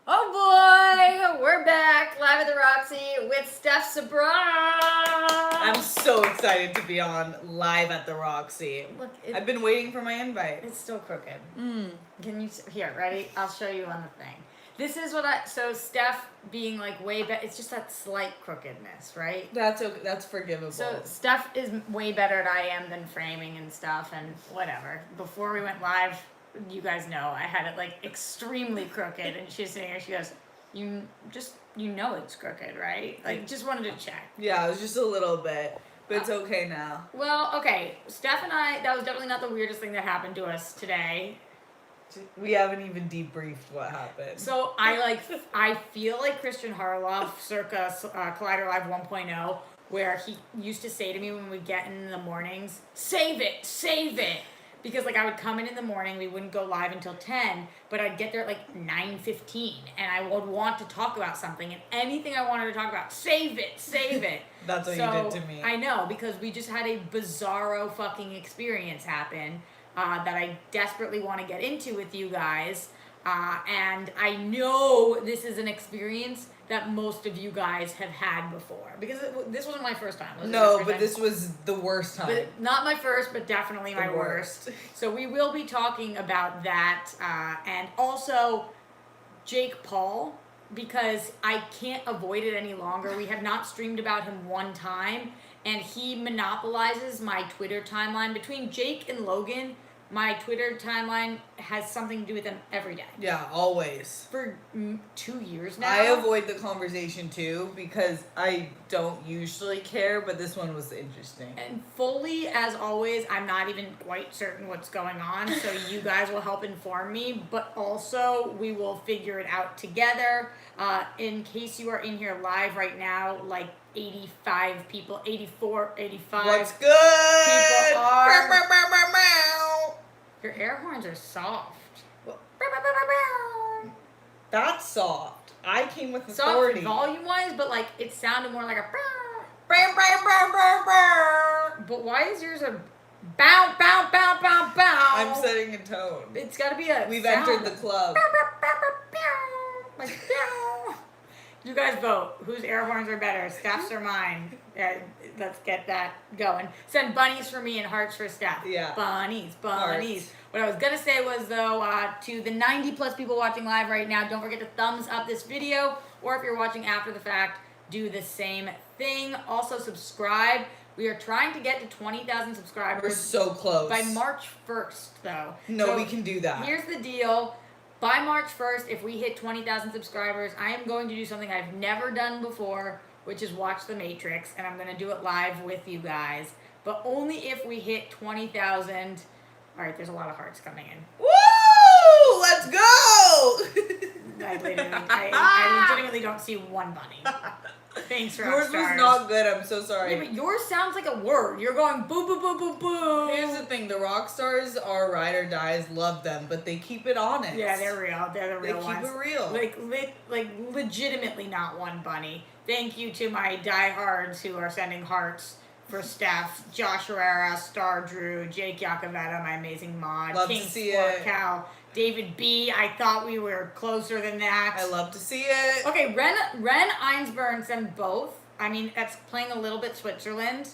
Oh boy, we're back live at the Roxy with Steph Sabraw. I'm so excited to be on live at the Roxy. Look, I've been waiting for my invite. It's still crooked. Can you here? Ready? I'll show you on the thing. This is what so Steph being like way better. It's just that slight crookedness, right? That's okay. That's forgivable. So Steph is way better at I am than framing and stuff and whatever. Before we went live, you guys know I had it like extremely crooked, and she's sitting here. She goes, "You know it's crooked, right?" Like just wanted to check. Yeah, it was just a little bit, but it's okay now. Well, okay. Steph and I. That was definitely not the weirdest thing that happened to us today. We haven't even debriefed what happened. So I feel like Christian Harloff circa Collider Live 1.0, where he used to say to me when we get in the mornings, save it. Because like I would come in the morning, we wouldn't go live until 10, but I'd get there at like 9:15, and I would want to talk about something, and anything I wanted to talk about, save it. That's what you did to me. I know, because we just had a bizarro fucking experience happen. That I desperately want to get into with you guys. And I know this is an experience that most of you guys have had before. Because this wasn't my first time. This was the worst time. But not my first, but definitely my worst. So we will be talking about that. And also Jake Paul, because I can't avoid it any longer. We have not streamed about him one time. And he monopolizes my Twitter timeline. Between Jake and Logan, my Twitter timeline has something to do with them every day. Yeah, always. For 2 years now. I avoid the conversation too because I don't usually care, but this one was interesting. And fully, as always, I'm not even quite certain what's going on, so you guys will help inform me, but also we will figure it out together. In case you are in here live right now, like 85 people, 84, 85. What's good? People are. Bow, bow, bow, bow. Your air horns are soft. Well, that's soft. I came with Soft authority. volume-wise, but like it sounded more like a. Bow, bow, bow, bow, bow. But why is yours a bow, bow, bow, bow, bow? I'm setting a tone. It's got to be a. We've sound. entered the club. Like, you guys vote. Whose air horns are better, Steph's or mine? Yeah, let's get that going. Send bunnies for me and hearts for Steph. Yeah. Bunnies. Hearts. What I was going to say was, though, to the 90 plus people watching live right now, don't forget to thumbs up this video. Or if you're watching after the fact, do the same thing. Also, subscribe. We are trying to get to 20,000 subscribers. We're so close. By March 1st, though. No, So we can do that. Here's the deal. By March 1st, if we hit 20,000 subscribers, I am going to do something I've never done before, which is watch The Matrix, and I'm going to do it live with you guys. But only if we hit 20,000. All right, there's a lot of hearts coming in. Woo! Let's go! I legitimately don't see one bunny. Thanks, Roxy. Yours was not good. I'm so sorry. Yeah, but yours sounds like a word. You're going boo, boo, boo, boo, boo. Here's the thing. The rock stars are ride or dies. Love them, but they keep it honest. Yeah, they're real. They're the real ones. They keep it real. Like legitimately not one bunny. Thank you to my diehards who are sending hearts for Steph, Josh Herrera, Star Drew, Jake Yacovetta, my amazing mod, Love King to see Sport it. Cow, David B. I thought we were closer than that. I love to see it. Okay, Ren Einsberg sent both. I mean, that's playing a little bit Switzerland,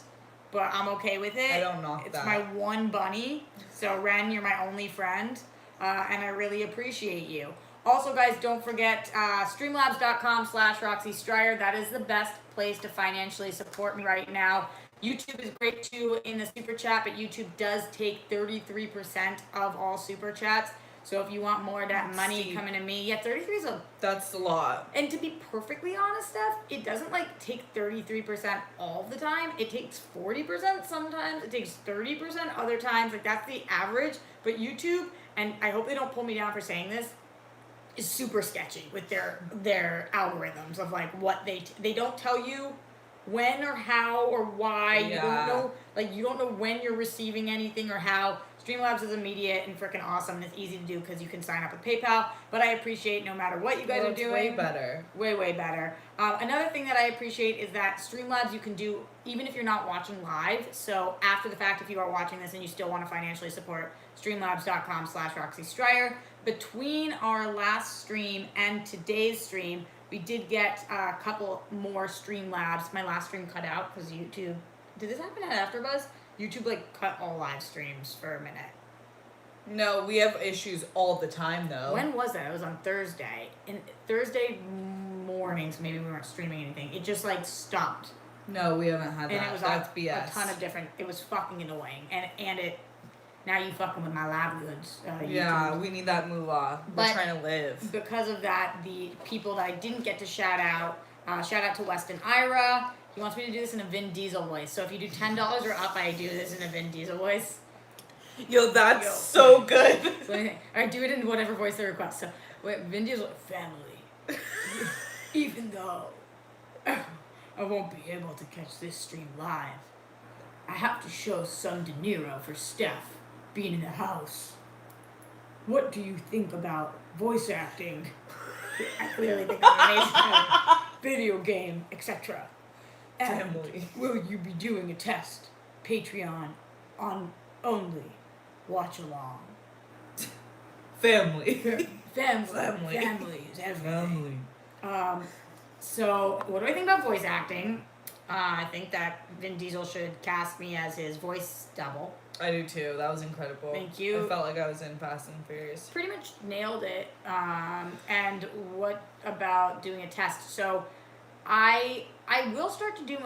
but I'm okay with it. I don't knock It's that. my one bunny. So, Ren, you're my only friend, and I really appreciate you. Also, guys, don't forget streamlabs.com/Roxy Striar. That is the best place to financially support me right now. YouTube is great too in the super chat, but YouTube does take 33% of all super chats. So if you want more of that money coming to me, yeah, 33 is That's a lot. And to be perfectly honest, Steph, it doesn't like take 33% all the time. It takes 40% sometimes. It takes 30% other times. Like that's the average. But YouTube, and I hope they don't pull me down for saying this, is super sketchy with their algorithms of like what they don't tell you when or how or why. Yeah. You don't know when you're receiving anything or how. Streamlabs is immediate and freaking awesome, and it's easy to do because you can sign up with PayPal. But I appreciate no matter what you guys are doing. Way better. Way better. Another thing that I appreciate is that Streamlabs you can do even if you're not watching live. So after the fact, if you are watching this and you still want to financially support, streamlabs.com/Roxy Striar. between our last stream and today's stream, we did get a couple more Streamlabs. My last stream cut out because YouTube. Did this happen at AfterBuzz? YouTube like cut all live streams for a minute. No, we have issues all the time though. When was that? It was on Thursday. And Thursday mornings, maybe we weren't streaming anything. It just like stopped. No, we haven't had that. And it was That's BS. a ton of different. It was fucking annoying. And it. Now you fucking with my livelihoods. Yeah, we need that moolah. We're trying to live. Because of that, the people that I didn't get to shout out to Weston Ira. He wants me to do this in a Vin Diesel voice. So if you do $10 or up, I do this in a Vin Diesel voice. Yo, that's so good. So I do it in whatever voice they request. So Vin Diesel, family. Even though I won't be able to catch this stream live, I have to show some De Niro for Steph being in the house. What do you think about voice acting? I clearly think I'm amazing at video game, etc. And will you be doing a test? Patreon on only. Watch along. Family. Family is everything. So what do I think about voice acting? I think that Vin Diesel should cast me as his voice double. I do too. That was incredible. Thank you. I felt like I was in Fast and Furious. Pretty much nailed it. And what about doing a test? So I'm going to start to do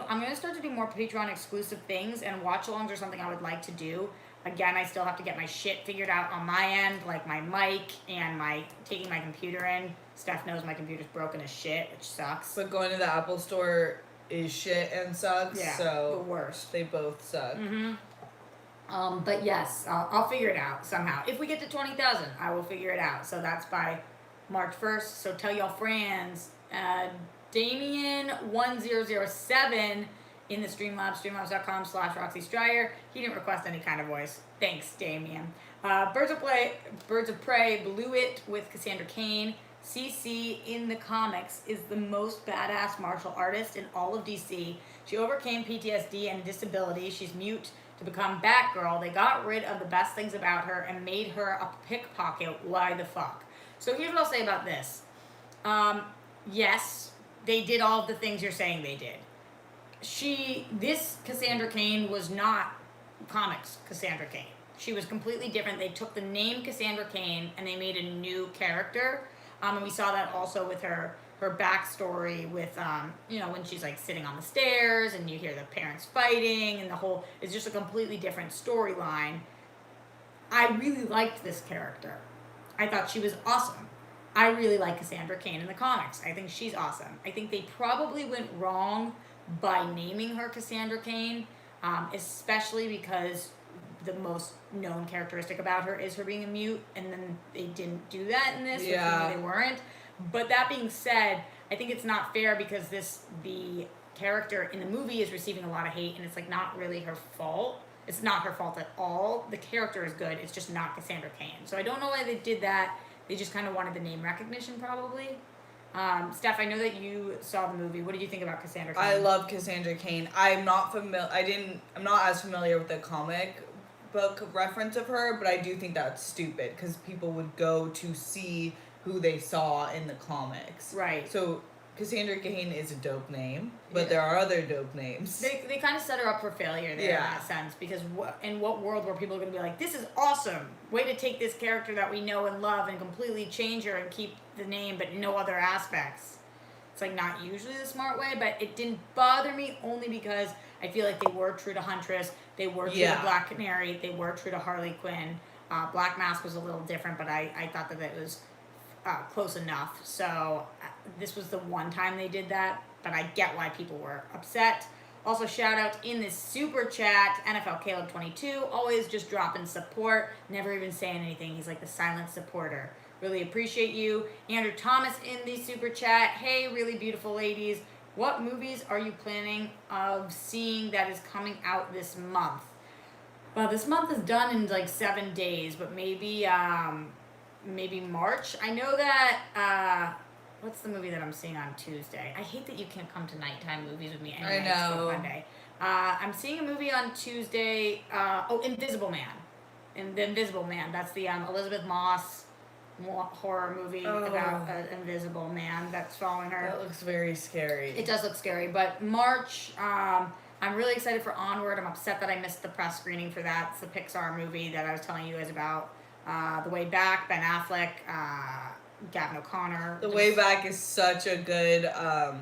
more Patreon exclusive things, and watch-alongs are something I would like to do. Again, I still have to get my shit figured out on my end, like my mic and taking my computer in. Steph knows my computer's broken as shit, which sucks. But going to the Apple store is shit and sucks. Yeah, so the worst. They both suck. Mm-hmm. But yes, I'll figure it out somehow. If we get to 20,000, I will figure it out. So that's by March 1st. So tell y'all friends. Damien1007 in the Streamlabs, streamlabs.com/Roxy Striar. He didn't request any kind of voice. Thanks, Damien. Birds of Prey blew it with Cassandra Cain. CC in the comics is the most badass martial artist in all of DC. She overcame PTSD and disability. She's mute to become Batgirl. They got rid of the best things about her and made her a pickpocket. Why the fuck? So here's what I'll say about this. Yes, they did all of the things you're saying they did. This Cassandra Cain was not comics Cassandra Cain. She was completely different. They took the name Cassandra Cain and they made a new character. And we saw that also with her backstory with, when she's like sitting on the stairs and you hear the parents fighting and it's just a completely different storyline. I really liked this character. I thought she was awesome. I really like Cassandra Cain in the comics. I think she's awesome. I think they probably went wrong by naming her Cassandra Cain, especially because the most known characteristic about her is her being a mute, and then they didn't do that in this, which maybe they weren't. But that being said, I think it's not fair because the character in the movie is receiving a lot of hate, and it's like not really her fault. It's not her fault at all. The character is good. It's just not Cassandra Cain. So I don't know why they did that. They just kind of wanted the name recognition, probably. Steph, I know that you saw the movie. What did you think about Cassandra Cain? I love Cassandra Cain. I'm not as familiar with the comic book reference of her, but I do think that's stupid because people would go to see who they saw in the comics. Right. So Cassandra Cain is a dope name, but there are other dope names. They kind of set her up for failure there in that sense, because in what world were people going to be like, this is awesome, way to take this character that we know and love and completely change her and keep the name but no other aspects. It's like not usually the smart way, but it didn't bother me only because I feel like they were true to Huntress, they were true to Black Canary, they were true to Harley Quinn. Black Mask was a little different, but I thought that it was close enough. So this was the one time they did that, but I get why people were upset. Also, shout out in this super chat, NFL Caleb 22, always just dropping support, never even saying anything. He's like the silent supporter. Really appreciate you. Andrew Thomas in the super chat. Hey, really beautiful ladies. What movies are you planning of seeing that is coming out this month? Well, this month is done in like 7 days, but maybe March. I know that, what's the movie that I'm seeing on Tuesday? I hate that you can't come to nighttime movies with me anyway. I know. It's Monday. I'm seeing a movie on Tuesday, Invisible Man. The Invisible Man. That's the Elizabeth Moss horror movie about an invisible man that's following her. That looks very scary. It does look scary, but March, I'm really excited for Onward. I'm upset that I missed the press screening for that. It's the Pixar movie that I was telling you guys about. The Way Back, Ben Affleck, Gavin O'Connor. The Way Back is such a good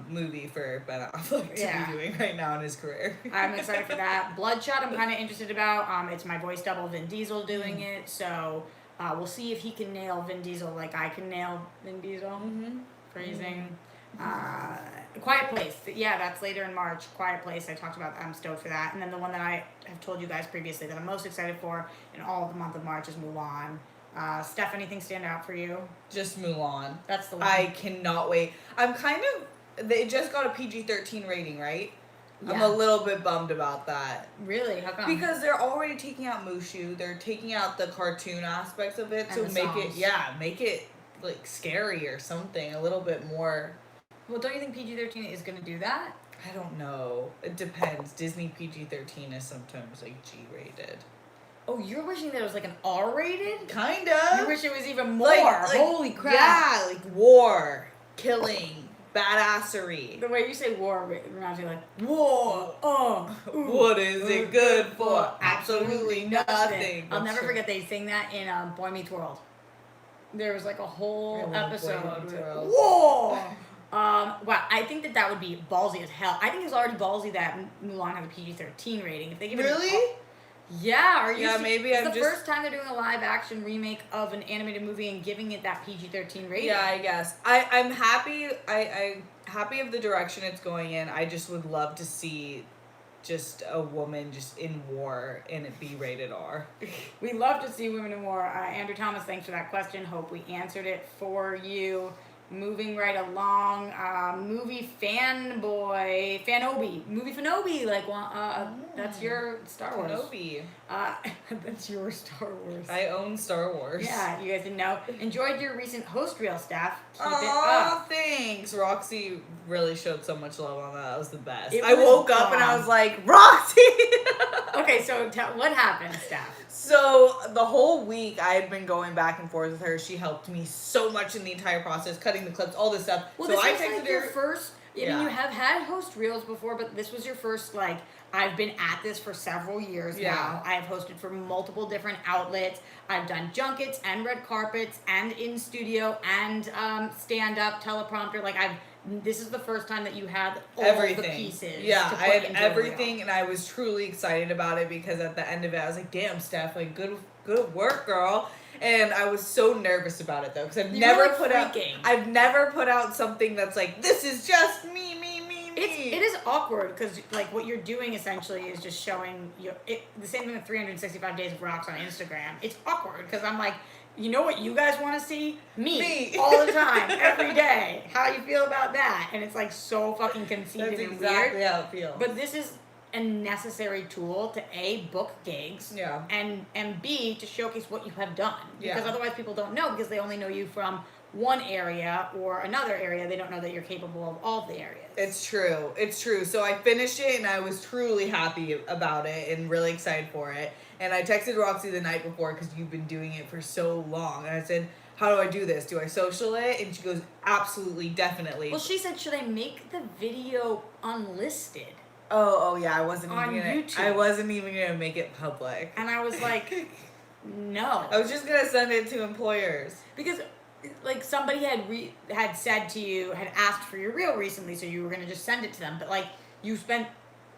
movie for Ben Affleck to be doing right now in his career. I'm excited for that. Bloodshot, I'm kind of interested about. It's my voice double, Vin Diesel, doing it, so we'll see if he can nail Vin Diesel like I can nail Vin Diesel. Mm-hmm. Phrasing. Quiet Place. Yeah, that's later in March. Quiet Place. I talked about that. I'm stoked for that. And then the one that I have told you guys previously that I'm most excited for in all of the month of March is Mulan. Steph, anything stand out for you? Just Mulan. That's the one. I cannot wait. I'm kind of... They just got a PG-13 rating, right? Yeah. I'm a little bit bummed about that. Really? How come? Because they're already taking out Mushu. They're taking out the cartoon aspects of it. And so make it like scary or something. A little bit more... Well, don't you think PG-13 is going to do that? I don't know. It depends. Disney PG-13 is sometimes like G-rated. Oh, you're wishing that it was like an R-rated? Kinda. You wish it was even more. Like, holy crap. Yeah, like war, killing, badassery. The way you say war reminds me like, war, what is it good for? Absolutely nothing. I'll never forget they sing that in Boy Meets World. There was like a whole episode with war. Wow, I think that would be ballsy as hell. I think it's already ballsy that Mulan has a PG-13 rating. If they give it yeah, are you? Yeah, maybe it's the first time they're doing a live action remake of an animated movie and giving it that PG-13 rating. Yeah, I guess. I'm happy. I'm happy of the direction it's going in. I just would love to see just a woman just in war and it be rated R. We love to see women in war. Andrew Thomas, thanks for that question. Hope we answered it for you. Moving right along, movie Fanobi, like that's your Star Wars. Kenobi. That's your Star Wars. I own Star Wars. Yeah, you guys didn't know. Enjoyed your recent host reel, Steph. Keep it Oh, up. thanks. Roxy really showed so much love on that. That was the best. It I woke up and I was like, Roxy! Okay, so what happened, Steph? So the whole week I had been going back and forth with her. She helped me so much in the entire process, cutting the clips, all this stuff. Well, so this I was texted like her. your first. I mean, you have had host reels before, but this was your first. Like, I've been at this for several years now. I have hosted for multiple different outlets. I've done junkets and red carpets and in studio and stand up teleprompter. Like this is the first time that you had all everything. The pieces. Yeah, I had everything, and I was truly excited about it because at the end of it, I was like, "Damn, Steph, like good work, girl." And I was so nervous about it though, because I've never put out something that's like, "This is just me." It is awkward because like what you're doing essentially is just showing the same thing with 365 Days of Rocks on Instagram. It's awkward because I'm like, you know what you guys want to see? Me. All the time, every day. How you feel about that? And it's like so fucking conceited That's and exactly weird. how it feels. But this is a necessary tool to A, book gigs, and B, to showcase what you have done. Because otherwise people don't know because they only know you from one area or another area. They don't know that you're capable of all the areas. It's true. So I finished it and I was truly happy about it and really excited for it. And I texted Roxy the night before because you've been doing it for so long. And I said, how do I do this? Do I social it? And she goes, absolutely, definitely. Well, she said, should I make the video unlisted? Oh yeah, I wasn't even gonna make it public. And I was like, no. I was just gonna send it to employers. Because like somebody had said to you, had asked for your reel recently, so you were gonna just send it to them. But like you spent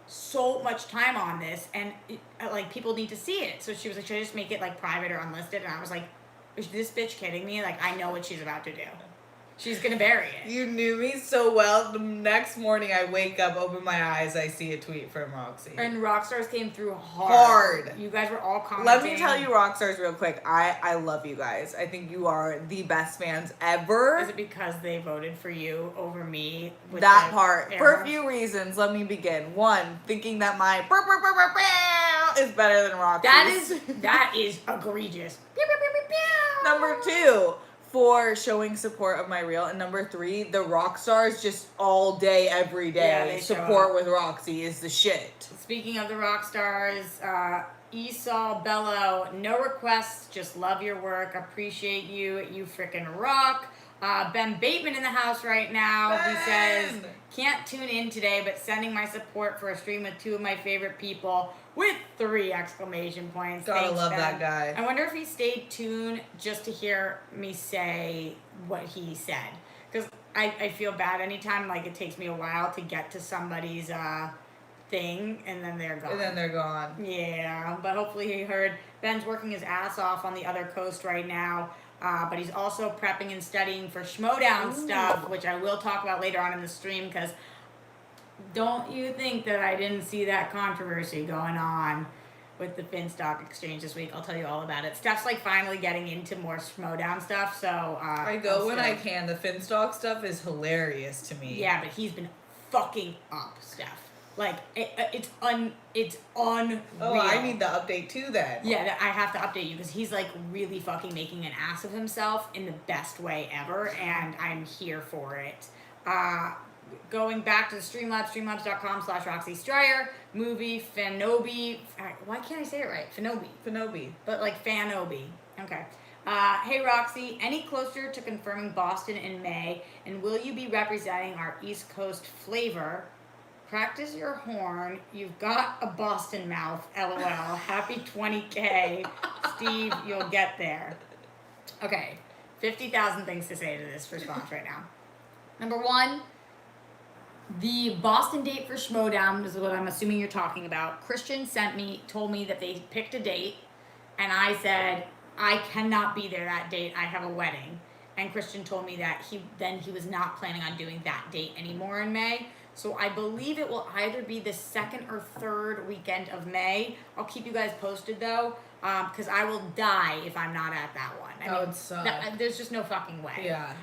so much time on this, and like people need to see it. So she was like, should I just make it like private or unlisted? And I was like, is this bitch kidding me? Like I know what she's about to do. She's gonna bury it. You knew me so well. The next morning I wake up, open my eyes, I see a tweet from Roxy. And Rockstars came through hard. You guys were all commenting. Let me tell you Rockstars real quick. I love you guys. I think you are the best fans ever. Is it because they voted for you over me? With that part. For a few reasons. Let me begin. One, thinking that my is better than Roxy's. That is egregious. Number two, for showing support of my reel, and number three, the rock stars just all day, every day support with Roxy is the shit. Speaking of the rock stars, Esau Bello, no requests, just love your work, appreciate you, you freaking rock. Ben Bateman in the house right now. Ben! He says, can't tune in today, but sending my support for a stream with 2 of my favorite people with 3 exclamation points. Gotta Thanks, love Ben. that guy. I wonder if he stayed tuned just to hear me say what he said. Because I feel bad anytime, like, it takes me a while to get to somebody's thing, and then they're gone. And then they're gone. Yeah, but hopefully he heard. Ben's working his ass off on the other coast right now, but he's also prepping and studying for Schmoedown stuff, which I will talk about later on in the stream, because don't you think that I didn't see that controversy going on with the Finstock exchange this week? I'll tell you all about it. Steph's like finally getting into more Schmoedown stuff, so I go when I can. The Finstock stuff is hilarious to me. Yeah, but he's been fucking up, Steph. Like it's unreal. Oh, I need the update too then. Yeah, I have to update you because he's like really fucking making an ass of himself in the best way ever, and I'm here for it. Going back to the Streamlabs, streamlabs.com/Roxy Striar, movie Fanobi. Why can't I say it right? Fanobi. But like Fanobi. Okay. Hey Roxy, any closer to confirming Boston in May, and will you be representing our East Coast flavor? Practice your horn. You've got a Boston mouth. LOL. Happy 20K. Steve, you'll get there. Okay. 50,000 things to say to this response right now. Number 1, the Boston date for Schmoedown is what I'm assuming you're talking about. Christian told me that they picked a date, and I said, I cannot be there that date. I have a wedding. And Christian told me that he was not planning on doing that date anymore in May. So I believe it will either be the 2nd or 3rd weekend of May. I'll keep you guys posted though, because I will die if I'm not at that one. That would suck. There's just no fucking way. Yeah.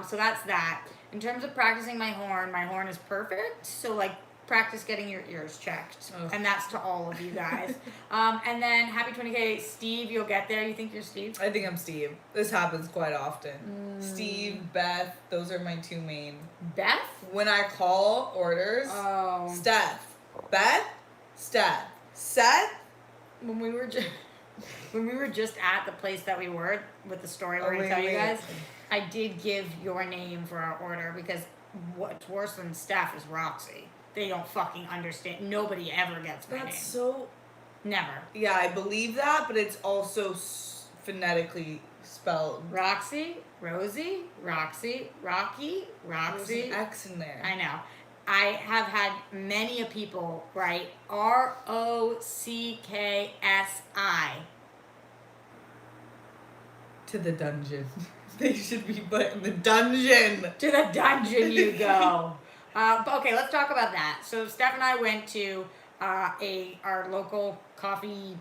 So that's that. In terms of practicing my horn is perfect. So like practice getting your ears checked. Oh. And that's to all of you guys. And then happy 20K, Steve, you'll get there. You think you're Steve? I think I'm Steve. This happens quite often. Steve, Beth, those are my 2 main. Beth? When I call orders, Steph, Beth, Steph, Seth. When we were just at the place that we were with the story we're gonna tell you wait. guys, I did give your name for our order because what's worse than Steph is Roxy. They don't fucking understand. Nobody ever gets my name. That's so... Never. Yeah, I believe that, but it's also phonetically spelled. Roxy, Rosie, Roxy, Rocky, Roxy. There's an X in there. I know. I have had many a people write ROCKSI. To the dungeon. They should be put in the dungeon. To the dungeon you go. But okay, let's talk about that. So Steph and I went to our local coffee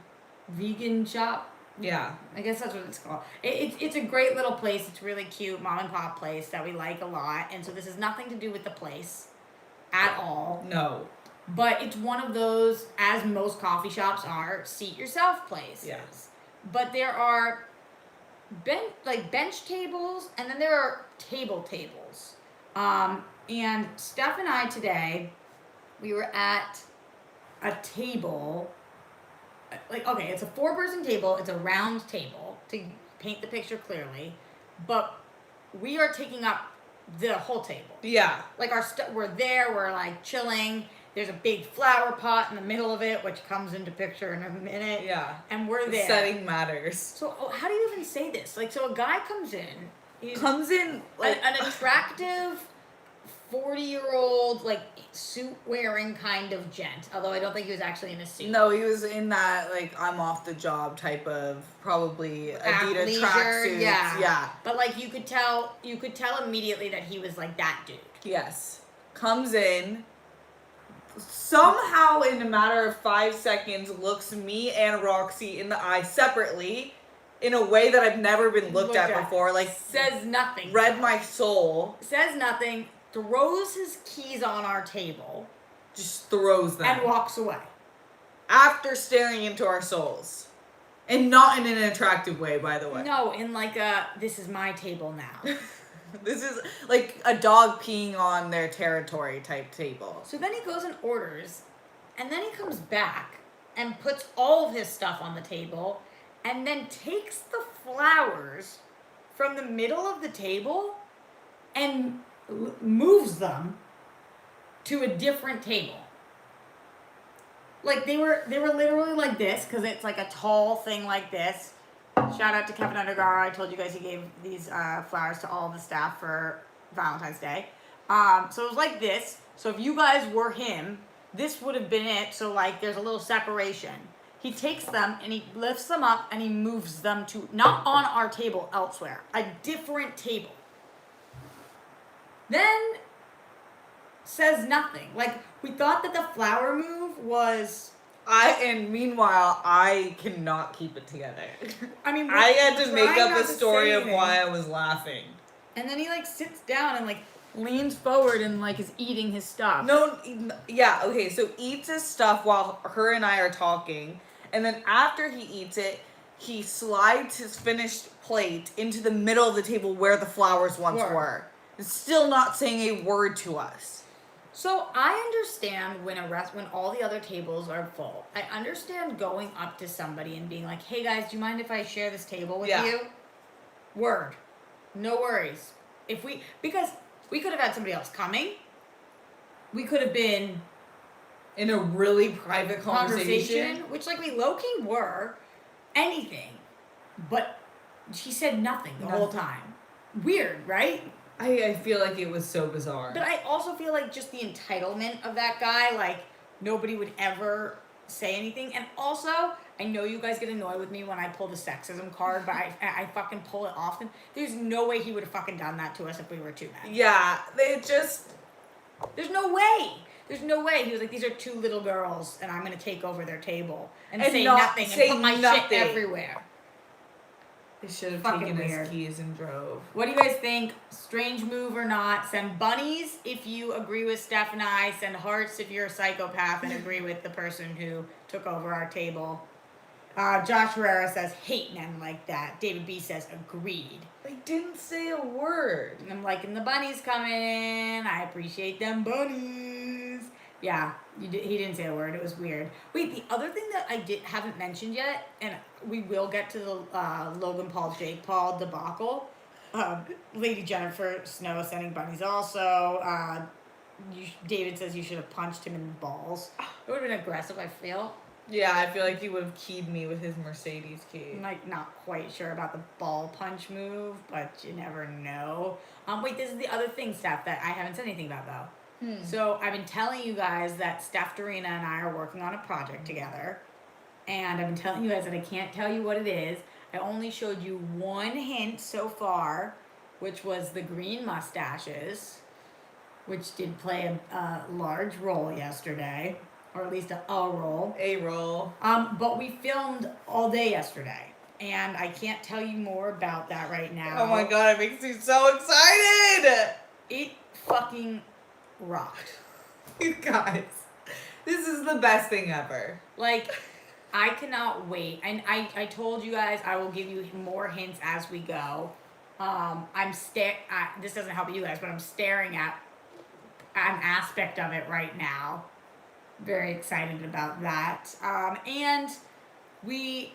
vegan shop. Yeah. I guess that's what it's called. It's a great little place. It's really cute, mom and pop place that we like a lot. And so this has nothing to do with the place at all. No. But it's one of those, as most coffee shops are, seat yourself places. Yes. But there are bench tables, and then there are tables. And Steph and I today, we were at a table. Like, okay, it's a 4-person table. It's a round table to paint the picture clearly, but we are taking up the whole table. Yeah. Like we're there. We're like chilling. There's a big flower pot in the middle of it, which comes into picture in a minute. Yeah. And we're there. Setting matters. So how do you even say this? Like, so a guy comes in. Comes in like an attractive 40-year-old, like, suit-wearing kind of gent. Although I don't think he was actually in a suit. No, he was in that, like, I'm off the job type of, probably Adidas tracksuits. Yeah. But, like, you could tell immediately that he was, like, that dude. Yes. Comes in, somehow in a matter of 5 seconds, looks me and Roxy in the eye separately, in a way that I've never been looked at before. Like, says nothing. Read my soul. Says nothing. Throws his keys on our table. Just throws them. And walks away. After staring into our souls. And not in an attractive way, by the way. No, in like a, this is my table now. This is like a dog peeing on their territory type table. So then he goes and orders. And then he comes back. and puts all of his stuff on the table and then takes the flowers from the middle of the table and moves them to a different table. Like they were literally like this, because it's like a tall thing like this. Shout out to Kevin Undergaro. I told you guys he gave these flowers to all the staff for Valentine's Day. So it was like this. So if you guys were him, this would have been it. So like there's a little separation. He takes them and he lifts them up and he moves them to, not on our table, elsewhere, a different table. Then says nothing. Like, we thought that the flower move was... meanwhile, I cannot keep it together. I mean, I had to make up a to story of anything. why I was laughing. And then he, like, sits down and, like, leans forward and, like, is eating his stuff. No, yeah, okay, so eats his stuff while her and I are talking, and then after he eats it, he slides his finished plate into the middle of the table where the flowers once were. It's still not saying a word to us. So I understand when when all the other tables are full. I understand going up to somebody and being like, "Hey guys, do you mind if I share this table with you?" Word. No worries. Because we could have had somebody else coming. We could have been in a really private conversation, which like we low-key were, anything. But she said nothing the whole time. Weird, right? I feel like it was so bizarre. But I also feel like just the entitlement of that guy, like nobody would ever say anything. And also, I know you guys get annoyed with me when I pull the sexism card, but I fucking pull it often. There's no way he would have fucking done that to us if we were two men. Yeah, there's no way. There's no way. He was like, these are two little girls, and I'm going to take over their table and say nothing and put my shit everywhere. They should have fucking taken weird. his keys and drove. What do you guys think? Strange move or not? Send bunnies if you agree with Steph and I. Send hearts if you're a psychopath and agree with the person who took over our table. Josh Herrera says, hate men like that. David B says, agreed. They didn't say a word. I'm liking the bunnies coming in. I appreciate them bunnies. Yeah, he didn't say a word. It was weird. Wait, the other thing that I haven't mentioned yet, and we will get to the Logan Paul, Jake Paul debacle. Lady Jennifer Snow sending bunnies also. David says you should have punched him in the balls. It would have been aggressive, I feel. Yeah, I feel like he would have keyed me with his Mercedes key. I'm like not quite sure about the ball punch move, but you never know. Wait, this is the other thing, Steph, that I haven't said anything about though. So I've been telling you guys that Steph, Dorina, and I are working on a project together. And I've been telling you guys that I can't tell you what it is. I only showed you one hint so far, which was the green mustaches, which did play a large role yesterday, or at least a role. A role. But we filmed all day yesterday, and I can't tell you more about that right now. Oh my god, it makes me so excited! It fucking rocked. You guys, this is the best thing ever. Like, I cannot wait. And I told you guys I will give you more hints as we go. This doesn't help you guys, but I'm staring at an aspect of it right now. Very excited about that. And we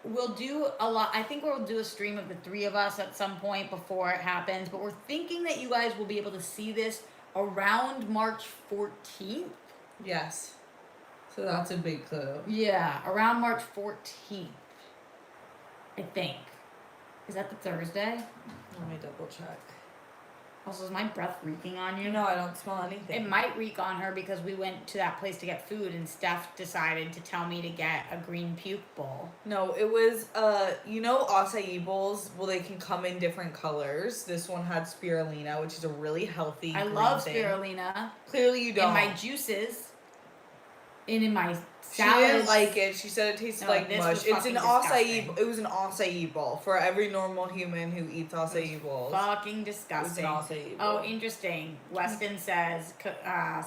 will do a lot. I think we'll do a stream of the three of us at some point before it happens. But we're thinking that you guys will be able to see this around March 14th. Yes. So that's a big clue. Yeah, around March 14th. I think. Is that the Thursday? Let me double check. Also, is my breath reeking on you? No, I don't smell anything. It might reek on her because we went to that place to get food and Steph decided to tell me to get a green puke bowl. No, it was, you know acai bowls? Well, they can come in different colors. This one had spirulina, which is a really healthy I green love thing. spirulina. Clearly you don't. In my juices. And in my She salads. didn't like it. She said it tasted like mush. It's an disgusting. acai. It was an acai bowl for every normal human who eats acai bowls. Fucking disgusting. It was an acai bowl. Oh, interesting. Weston says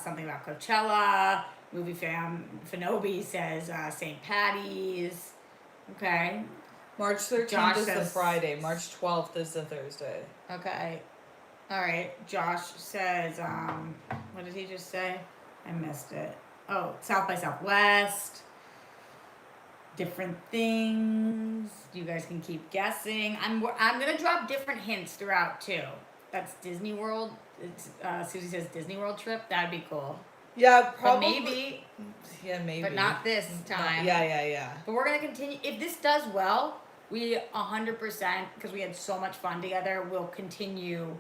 something about Coachella. Movie fan Fanobi says St. Patty's. Okay. March 13th Josh is the says- Friday. March 12th is the Thursday. Okay. All right. Josh says, what did he just say? I missed it. Oh, South by Southwest. different things. You guys can keep guessing. I'm gonna drop different hints throughout too. That's Disney World. Susie says Disney World trip. That'd be cool. Yeah, But probably. maybe, Yeah, maybe. but not this time. Yeah. But we're gonna continue. If this does well, we 100%, because we had so much fun together, will continue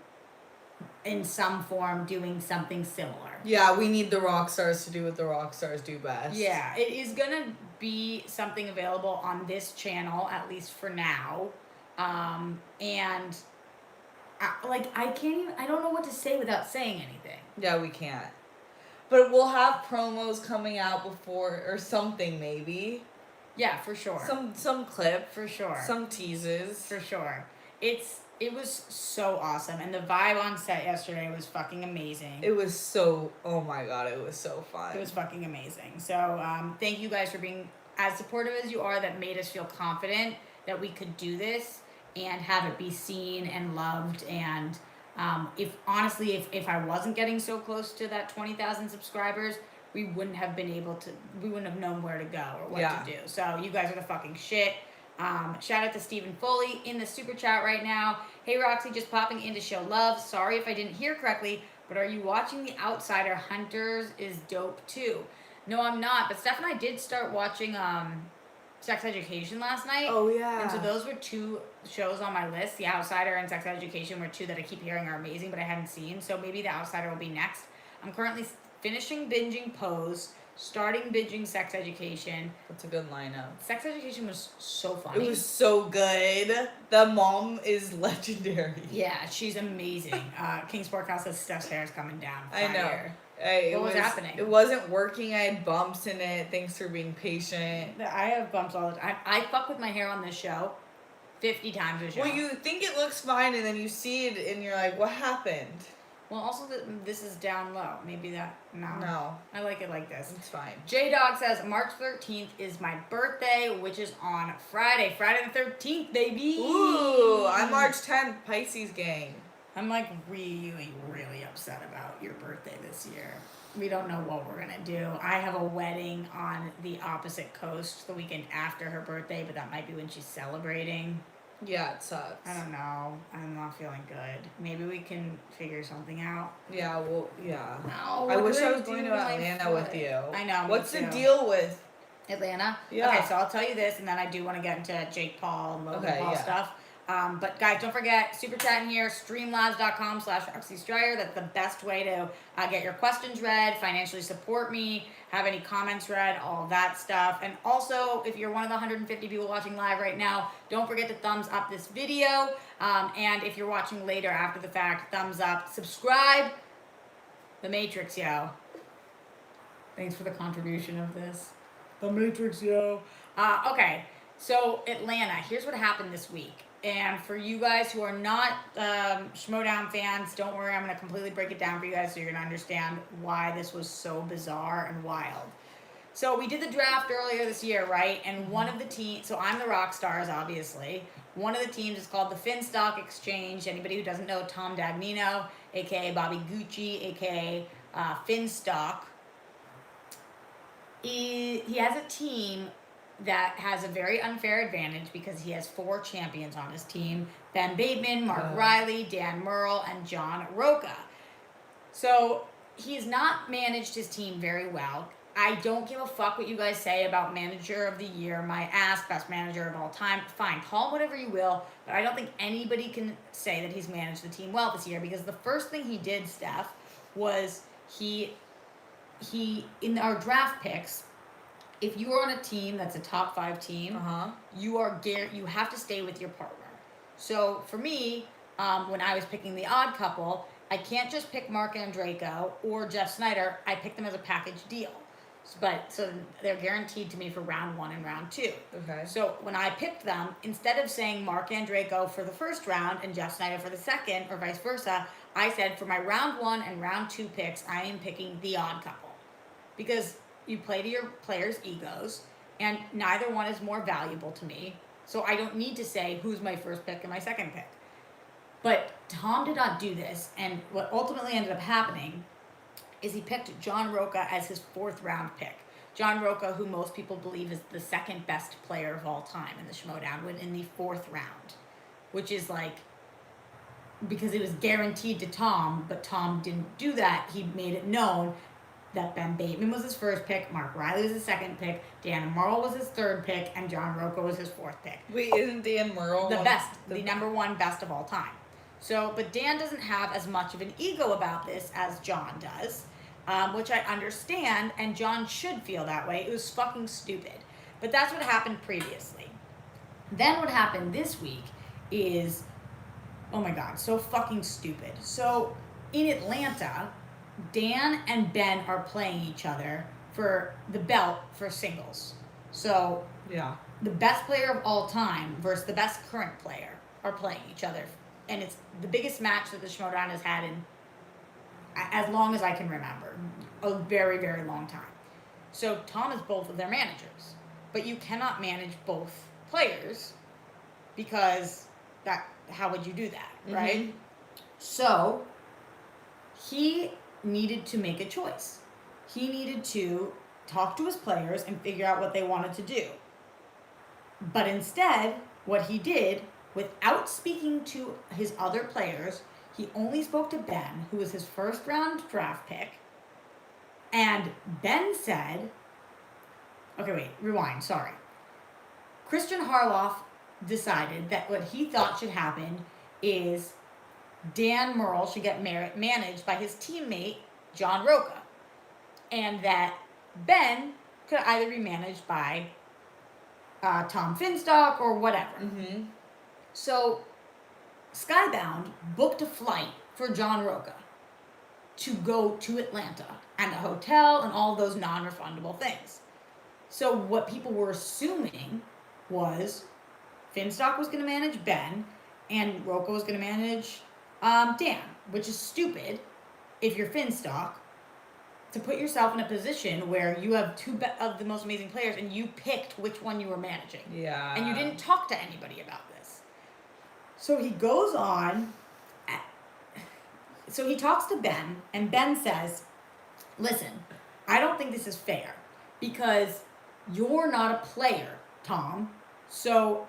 in some form doing something similar. Yeah, we need the rock stars to do what the rock stars do best. Yeah, it is gonna be something available on this channel, at least for now. And I don't know what to say without saying anything. Yeah, we can't. But we'll have promos coming out before, or something maybe. Yeah, for sure. Some clip. For sure. Some teases. For sure. It was so awesome, and the vibe on set yesterday was fucking amazing. It was so, oh my god, it was so fun. It was fucking amazing. So thank you guys for being as supportive as you are. That made us feel confident that we could do this and have it be seen and loved. And if I wasn't getting so close to that 20,000 subscribers, we wouldn't have known where to go or what to do. So you guys are the fucking shit. Shout out to Stephen Foley in the super chat right now. Hey Roxy, just popping in to show love. Sorry if I didn't hear correctly, but are you watching The Outsider? Hunters is dope too. No, I'm not, but Steph and I did start watching Sex Education last night. Oh yeah. And so those were two shows on my list. The Outsider and Sex Education were two that I keep hearing are amazing, but I hadn't seen. So maybe The Outsider will be next. I'm currently finishing binging Pose, starting binging Sex Education. That's a good lineup. Sex Education was so funny. It was so good. The mom is legendary. Yeah, she's amazing. King Sporthouse says Steph's hair is coming down. I know. Hey, what was happening? It wasn't working. I had bumps in it. Thanks for being patient. I have bumps all the time. I fuck with my hair on this show 50 times a show. Well, you think it looks fine, and then you see it, and you're like, what happened? Well, also, this is down low. Maybe that... No. I like it like this. It's fine. J-Dog says, March 13th is my birthday, which is on Friday. Friday the 13th, baby! Ooh, I'm March 10th, Pisces gang. I'm, like, really, really upset about your birthday this year. We don't know what we're gonna do. I have a wedding on the opposite coast the weekend after her birthday, but that might be when she's celebrating. Yeah, it sucks. I don't know. I'm not feeling good. Maybe we can figure something out. Yeah, well, yeah. No, I wish I was going to Atlanta with you. I know. What's the deal with Atlanta? Yeah. Okay, so I'll tell you this, and then I do want to get into Jake Paul and Logan Paul stuff. But guys, don't forget, super chat in here, streamlabs.com/Roxy Striar. That's the best way to get your questions read, financially support me, have any comments read, all that stuff. And also, if you're one of the 150 people watching live right now, don't forget to thumbs up this video. And if you're watching later after the fact, thumbs up, subscribe. The Matrix, yo. Thanks for the contribution of this. The Matrix, yo. Okay, so Atlanta, here's what happened this week. And for you guys who are not Schmoedown fans, don't worry, I'm going to completely break it down for you guys so you're going to understand why this was so bizarre and wild. So we did the draft earlier this year, right? And one of the teams, so I'm the rock stars, obviously. One of the teams is called the Finstock Exchange. Anybody who doesn't know Tom Dagnino, a.k.a. Bobby Gucci, a.k.a. Finstock, he has a team that has a very unfair advantage because he has 4 champions on his team: Ben Bateman, Mark Riley, Dan Murrell, and John Roca. So he's not managed his team very well. I don't give a fuck what you guys say about manager of the year, my ass, best manager of all time. Fine, call him whatever you will, but I don't think anybody can say that he's managed the team well this year, because the first thing he did, Steph, was he in our draft picks, if you are on a team that's a top 5 team, you have to stay with your partner. So for me, when I was picking the odd couple, I can't just pick Mark Andreyko or Jeff Snyder. I pick them as a package deal. So they're guaranteed to me for round 1 and round 2. Okay. So when I picked them, instead of saying Mark Andreyko for the first round and Jeff Snyder for the second, or vice versa, I said for my round 1 and round 2 picks, I am picking the odd couple. Because you play to your players' egos, and neither one is more valuable to me. So I don't need to say who's my first pick and my second pick. But Tom did not do this, and what ultimately ended up happening is he picked John Roca as his 4th round pick. John Roca, who most people believe is the second best player of all time in the Schmoedown, went in the 4th round, which is like, because it was guaranteed to Tom, but Tom didn't do that. He made it known that Ben Bateman was his 1st pick, Mark Riley was his 2nd pick, Dan Murrell was his 3rd pick, and John Roca was his 4th pick. Wait, isn't Dan Murrell the best, the number 1 best of all time? So, but Dan doesn't have as much of an ego about this as John does, which I understand, and John should feel that way. It was fucking stupid. But that's what happened previously. Then what happened this week is, oh my God, so fucking stupid. So in Atlanta, Dan and Ben are playing each other for the belt for singles. So yeah, the best player of all time versus the best current player are playing each other. And it's the biggest match that the Schmoedown has had in as long as I can remember. A very, very long time. So Tom is both of their managers. But you cannot manage both players because how would you do that, right? Mm-hmm. So he needed to make a choice. He needed to talk to his players and figure out what they wanted to do. But instead, what he did, without speaking to his other players, he only spoke to Ben, who was his 1st round draft pick. And Ben said, okay, wait, rewind, sorry. Christian Harloff decided that what he thought should happen is Dan Murrell should get managed by his teammate, John Roca. And that Ben could either be managed by Tom Finstock or whatever. Mm-hmm. So Skybound booked a flight for John Roca to go to Atlanta and a hotel and all those non-refundable things. So what people were assuming was Finstock was going to manage Ben and Roca was going to manage Dan, which is stupid if you're Finstock to put yourself in a position where you have 2 of the most amazing players and you picked which one you were managing. Yeah. And you didn't talk to anybody about this. So he goes on. So he talks to Ben, and Ben says, listen, I don't think this is fair because you're not a player, Tom. So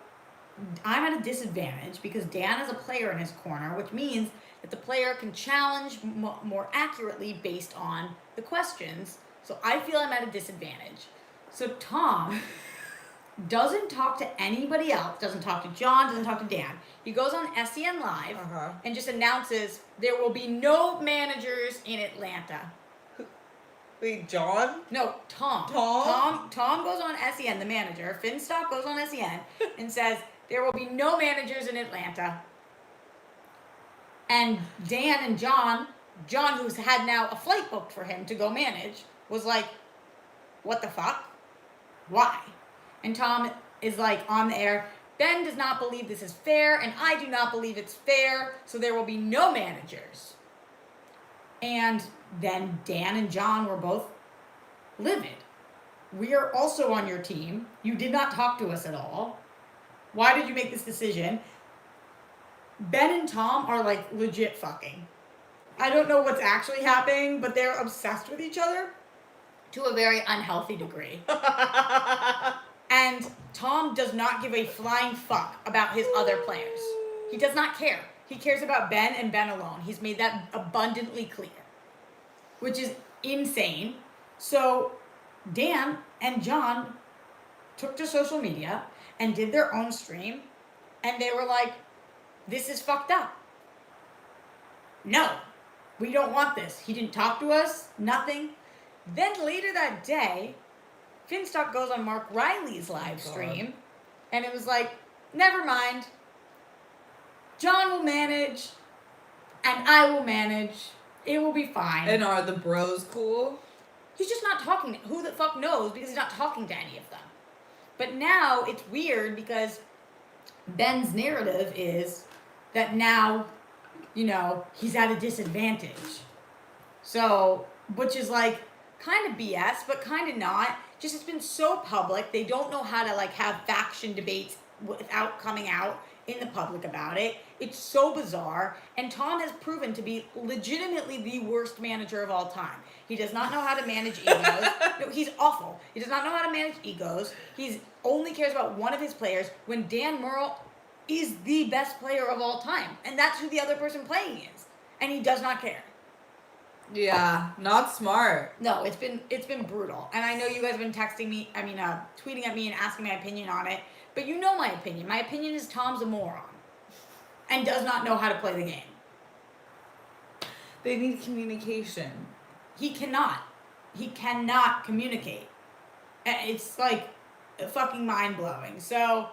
I'm at a disadvantage because Dan is a player in his corner, which means that the player can challenge more accurately based on the questions. So I feel I'm at a disadvantage. So Tom doesn't talk to anybody else, doesn't talk to John, doesn't talk to Dan. He goes on SEN Live and just announces there will be no managers in Atlanta. Wait, John? No, Tom. Tom goes on SEN, the manager. Finstock goes on SEN and says there will be no managers in Atlanta. And Dan and John, who's had now a flight booked for him to go manage, was like, what the fuck? Why? And Tom is like on the air, Ben does not believe this is fair, and I do not believe it's fair, so there will be no managers. And then Dan and John were both livid. We are also on your team. You did not talk to us at all. Why did you make this decision? Ben and Tom are like legit fucking. I don't know what's actually happening, but they're obsessed with each other to a very unhealthy degree. And Tom does not give a flying fuck about his other players. He does not care. He cares about Ben and Ben alone. He's made that abundantly clear, which is insane. So Dan and John took to social media and did their own stream, and they were like, this is fucked up. No, we don't want this. He didn't talk to us, nothing. Then later that day, Finstock goes on Mark Riley's live stream, and it was like, never mind. John will manage, and I will manage. It will be fine. And are the bros cool? He's just not talking. Who the fuck knows? Because he's not talking to any of them. But now it's weird because Ben's narrative is that now, you know, he's at a disadvantage. So, which is like kind of BS, but kind of not. Just it's been so public. They don't know how to like have faction debates without coming out in the public about it. It's so bizarre. And Tom has proven to be legitimately the worst manager of all time. He does not know how to manage egos. No, he's awful. He does not know how to manage egos. He only cares about one of his players when Dan Murrell is the best player of all time. And that's who the other person playing is. And he does not care. Yeah, not smart. No, it's been brutal. And I know you guys have been tweeting at me and asking my opinion on it. But you know my opinion. My opinion is Tom's a moron. And does not know how to play the game. They need communication. He cannot communicate. It's like fucking mind-blowing. So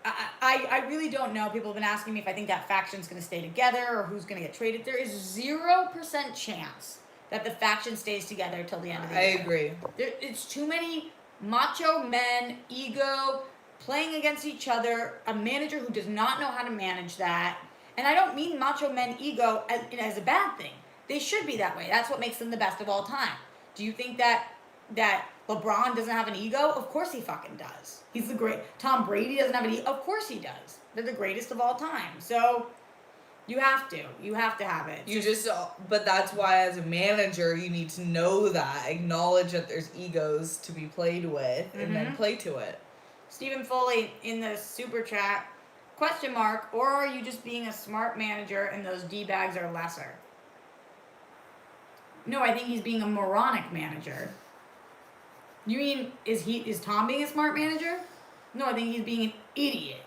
I really don't know. People have been asking me if I think that faction's going to stay together or who's going to get traded. There is 0% chance that the faction stays together till the end of the year. I agree. It's too many macho men, ego, playing against each other, a manager who does not know how to manage that. And I don't mean macho men ego as a bad thing. They should be that way. That's what makes them the best of all time. Do you think that LeBron doesn't have an ego? Of course he fucking does. He's the great. Tom Brady doesn't have an ego? Of course he does. They're the greatest of all time. So you have to have it. But that's why as a manager you need to know that, acknowledge that there's egos to be played with, and then play to it. Stephen Foley in the super chat, ? Or are you just being a smart manager and those D-bags are lesser? No, I think he's being a moronic manager. You mean, is Tom being a smart manager? No, I think he's being an idiot.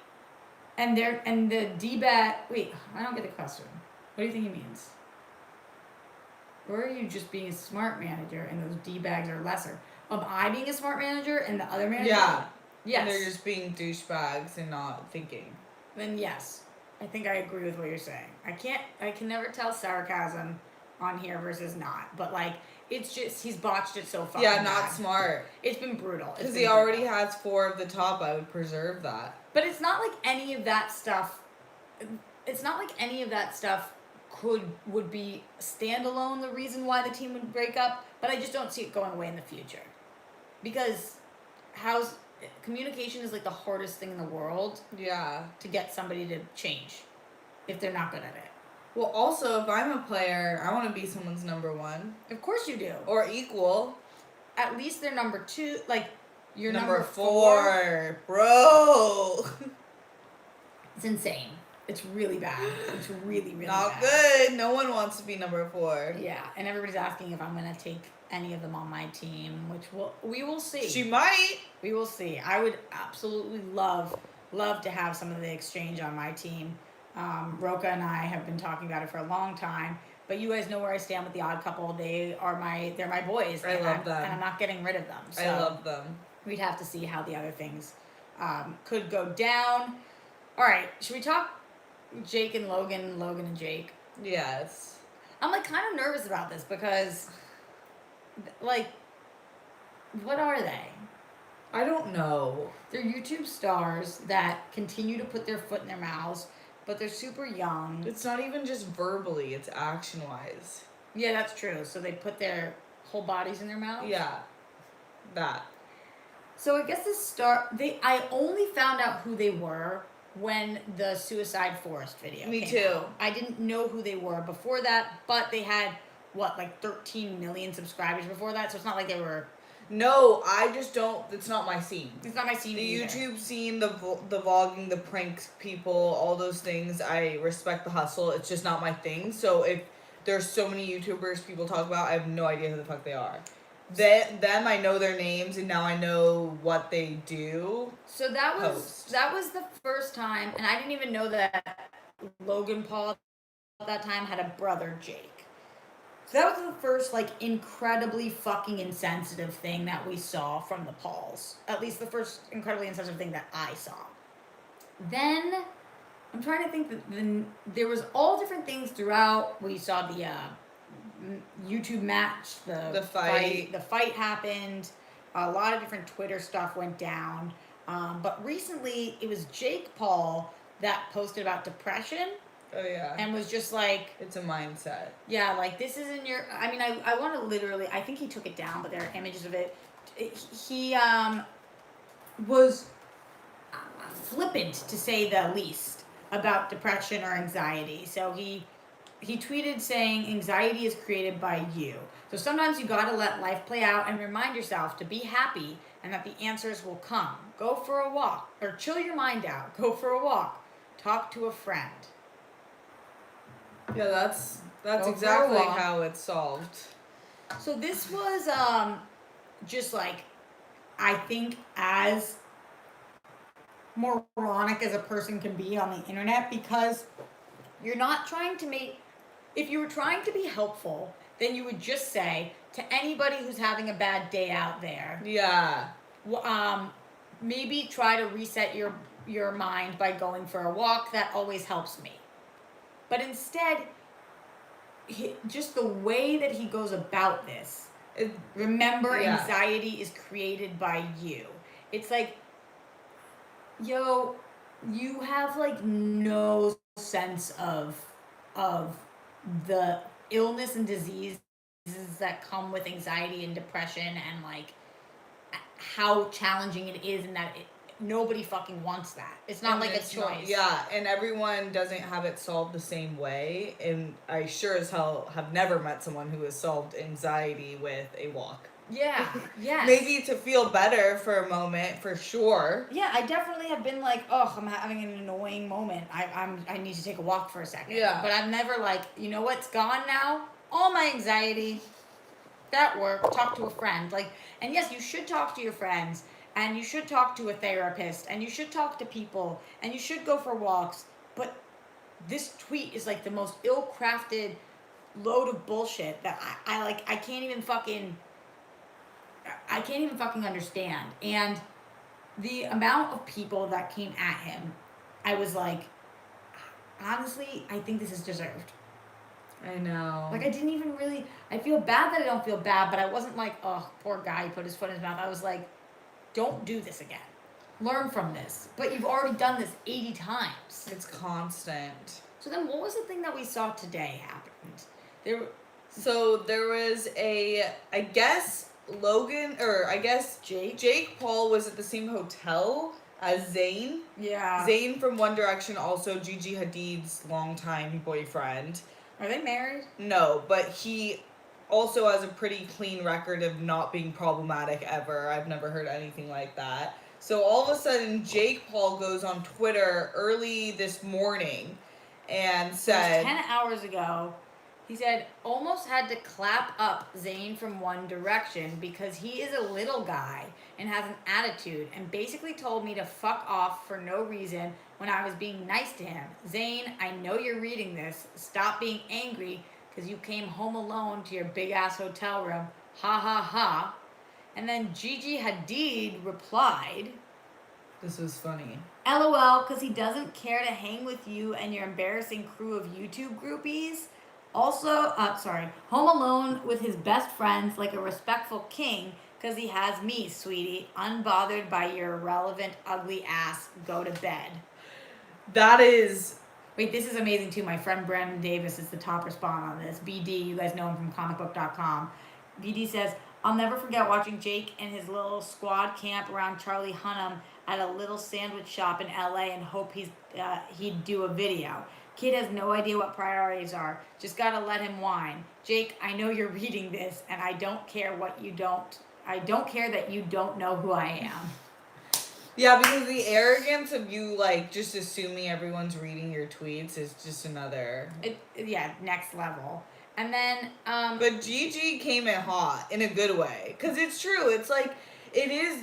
And the D-bag, wait, I don't get the question. What do you think he means? Or are you just being a smart manager and those D-bags are lesser? Am I being a smart manager and the other manager? Yeah. Yes. And they're just being douchebags and not thinking. Then yes. I think I agree with what you're saying. I can never tell sarcasm on here versus not. But like, it's just, he's botched it so far. Yeah, not smart. It's been brutal. Because he already has 4 of the top, I would preserve that. But it's not like any of that stuff, would be standalone the reason why the team would break up, but I just don't see it going away in the future. Because communication is like the hardest thing in the world. Yeah. To get somebody to change if they're not good at it. Well, also, if I'm a player, I want to be someone's number 1. Of course you do. Or equal. At least they're number 2. Like, you're number 4. Bro. It's insane. It's really bad. It's really, really not bad. good. No one wants to be number 4. Yeah, and everybody's asking if I'm going to take any of them on my team, which we will see. She might. We will see. I would absolutely love to have some of the exchange on my team. Roka and I have been talking about it for a long time, but you guys know where I stand with the Odd Couple. They're my boys. I love them. And I'm not getting rid of them. So I love them. We'd have to see how the other things could go down. All right, should we talk Jake and Logan and Jake? Yes. I'm like kind of nervous about this because, like, what are they? I don't know. They're YouTube stars that continue to put their foot in their mouths, but they're super young. It's not even just verbally, it's action-wise. Yeah, that's true. So they put their whole bodies in their mouths? Yeah. That. So I guess I only found out who they were when the Suicide Forest video Me came too. out. I didn't know who they were before that, but they had, 13 million subscribers before that, so it's not like they were... No, I just don't... It's not my scene. It's not my scene The either. YouTube scene, the vlogging, the pranks people, all those things, I respect the hustle. It's just not my thing. So if there's so many YouTubers people talk about, I have no idea who the fuck they are. Them, I know their names, and now I know what they do. So that was the first time, and I didn't even know that Logan Paul at that time had a brother, Jake. So that was the first, incredibly fucking insensitive thing that we saw from the Pauls. At least the first incredibly insensitive thing that I saw. Then, I'm trying to think that there was all different things throughout. We saw the YouTube match, the fight. The fight happened. A lot of different Twitter stuff went down. But recently, it was Jake Paul that posted about depression. Oh, yeah. And was just like... It's a mindset. Yeah, this isn't your... I mean, I want to literally... I think he took it down, but there are images of it. He was... flippant, to say the least, about depression or anxiety. So he tweeted saying anxiety is created by you. So sometimes you gotta let life play out and remind yourself to be happy and that the answers will come. Go for a walk or chill your mind out. Go for a walk. Talk to a friend. Yeah, that's Go exactly for a walk. how it's solved. So this was just like, I think, as moronic as a person can be on the internet, because you're not trying to make, if you were trying to be helpful, then you would just say to anybody who's having a bad day out there, Yeah. maybe try to reset your mind by going for a walk. That always helps me. But instead, just the way that he goes about this, remember, Yeah. anxiety is created by you. It's like, yo, you have like no sense of the illness and diseases that come with anxiety and depression, and like how challenging it is, and that nobody fucking wants that. It's not And like a it's not- choice. yeah, and everyone doesn't have it solved the same way. And I sure as hell have never met someone who has solved anxiety with a walk. Yeah. Yes. Maybe to feel better for a moment, for sure. Yeah, I definitely have been like, oh, I'm having an annoying moment. I need to take a walk for a second. Yeah. But I'm never like, you know what's gone now? All my anxiety. That work. Talk to a friend. Like, and yes, you should talk to your friends, and you should talk to a therapist, and you should talk to people, and you should go for walks. But this tweet is like the most ill-crafted load of bullshit that I can't even fucking understand. And the amount of people that came at him, I was like, honestly, I think this is deserved. I know. Like, I didn't even really, I feel bad that I don't feel bad, but I wasn't like, oh, poor guy, he put his foot in his mouth. I was like, don't do this again. Learn from this. But you've already done this 80 times. It's constant. So then what was the thing that we saw today happened? So there was I guess Logan, or I guess Jake Paul was at the same hotel as Zayn. Yeah. Zayn from One Direction, also Gigi Hadid's longtime boyfriend. Are they married? No, but he also has a pretty clean record of not being problematic ever. I've never heard anything like that. So all of a sudden, Jake Paul goes on Twitter early this morning and said... 10 hours ago, he said, almost had to clap up Zayn from One Direction because he is a little guy and has an attitude, and basically told me to fuck off for no reason when I was being nice to him. Zayn, I know you're reading this. Stop being angry because you came home alone to your big-ass hotel room. Ha ha ha. And then Gigi Hadid replied, this was funny. LOL, because he doesn't care to hang with you and your embarrassing crew of YouTube groupies. Also, home alone with his best friends like a respectful king because he has me, sweetie. Unbothered by your irrelevant, ugly ass. Go to bed. That is... Wait, this is amazing too. My friend Brandon Davis is the top respond on this. BD, you guys know him from comicbook.com. BD says, I'll never forget watching Jake and his little squad camp around Charlie Hunnam at a little sandwich shop in LA and hope he'd do a video. Kid has no idea what priorities are. Just gotta let him whine. Jake, I know you're reading this, and I don't care that you don't know who I am. Yeah, because the arrogance of you, like, just assuming everyone's reading your tweets is just another... next level. And then, But Gigi came in hot, in a good way. Because it's true, it's like,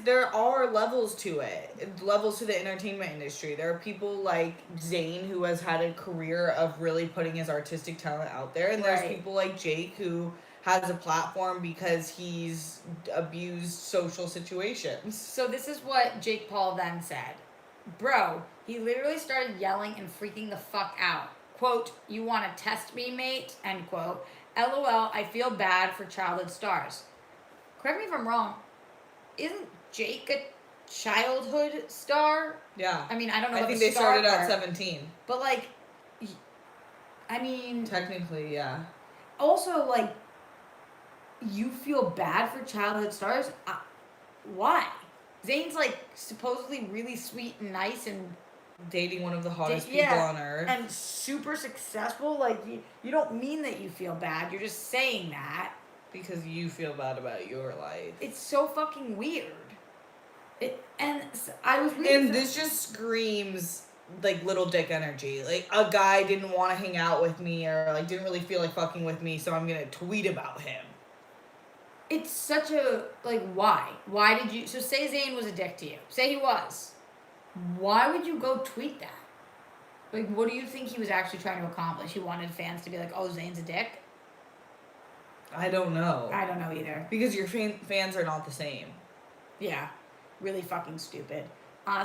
there are levels to it. Levels to the entertainment industry. There are people like Zayn, who has had a career of really putting his artistic talent out there. And there's people like Jake, who has a platform because he's abused social situations. So this is what Jake Paul then said. Bro, he literally started yelling and freaking the fuck out. Quote, you want to test me, mate? End quote. LOL, I feel bad for childhood stars. Correct me if I'm wrong. Isn't Jake a childhood star? Yeah. I mean, I don't know. I think they started at 17. But like, I mean, technically, yeah. Also, like, you feel bad for childhood stars? Why? Zayn's like supposedly really sweet and nice and dating one of the hottest people on earth. And super successful. Like, you don't mean that you feel bad. You're just saying that. Because you feel bad about your life. It's so fucking weird. I was reading. And this just screams, like, little dick energy. Like, a guy didn't want to hang out with me or, like, didn't really feel like fucking with me, so I'm going to tweet about him. It's such a, like, why? Why did you... So, say Zayn was a dick to you. Say he was. Why would you go tweet that? Like, what do you think he was actually trying to accomplish? He wanted fans to be like, oh, Zayn's a dick? I don't know. I don't know either. Because your fans are not the same. Yeah. Really fucking stupid.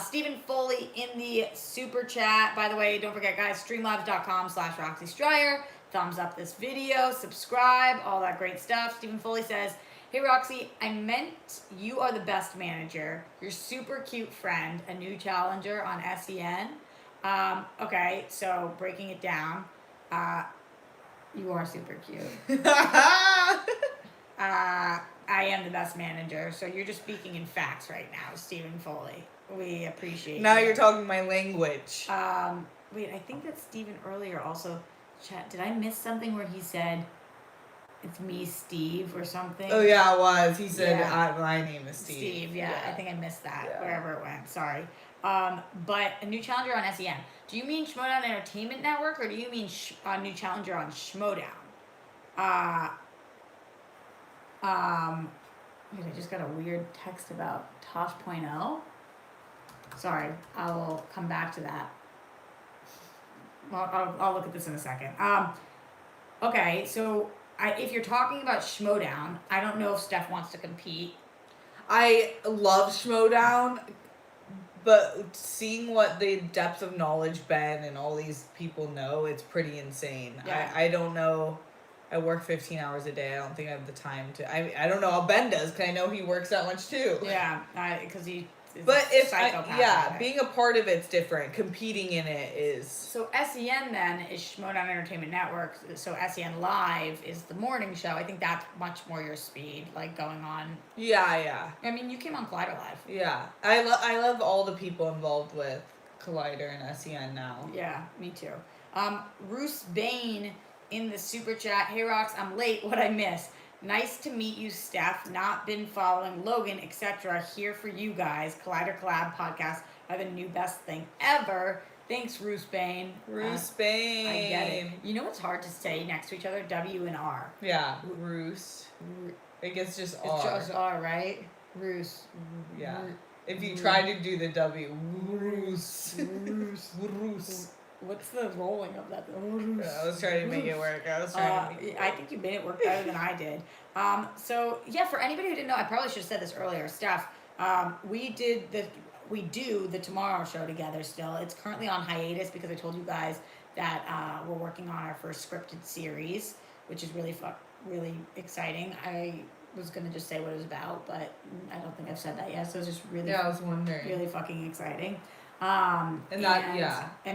Stephen Foley in the super chat. By the way, don't forget, guys, streamlabs.com/Roxy Striar. Thumbs up this video, subscribe, all that great stuff. Stephen Foley says, hey, Roxy, I meant you are the best manager. Your super cute friend, a new challenger on SEN. Okay, so breaking it down. You are super cute. I am the best manager, so you're just speaking in facts right now, Stephen Foley. We appreciate now you. You're talking my language. Wait, I think that Stephen earlier also did I miss something where he said it's me, Steve, or something? Oh yeah, it was. He said Yeah. My name is Steve. Steve, yeah. I think I missed that wherever it went. Sorry. But a new challenger on SEN. Do you mean Schmoedown Entertainment Network, or do you mean a new challenger on Schmoedown? Wait, I just got a weird text about Tosh.0. Sorry, I will come back to that. Well, I'll look at this in a second. Okay, so if you're talking about Schmoedown, I don't know if Steph wants to compete. I love Schmoedown, but seeing what the depth of knowledge Ben and all these people know, it's pretty insane. Yeah. I don't know. I work 15 hours a day. I don't think I have the time to. I don't know how Ben does, because I know he works that much too. Yeah, because he. But being a part of it's different. Competing in it is. So SEN then is Schmoedown Entertainment Network. So SEN Live is the morning show. I think that's much more your speed, like going on. Yeah. I mean, you came on Collider Live. Yeah, I love all the people involved with Collider and SEN now. Yeah, me too. Bruce Bain in the super chat. Hey Rox, I'm late. What I miss? Nice to meet you, Steph. Not been following Logan, etc. Here for you guys. Collider Collab podcast are the new best thing ever. Thanks, Bruce Bain. Bruce Bain. I get it. You know what's hard to say next to each other? W and R. Yeah, Bruce. I guess just R. It's just R, right? Bruce. Yeah. If you try to do the W, Bruce. Bruce. What's the rolling of that? I was trying to make it work. I think you made it work better than I did. So yeah, for anybody who didn't know, I probably should have said this earlier. Steph, we do the Tomorrow Show together still. It's currently on hiatus because I told you guys that we're working on our first scripted series, which is really exciting. I was gonna just say what it was about, but I don't think I've said that yet. So it's just really I was wondering. Really fucking exciting. And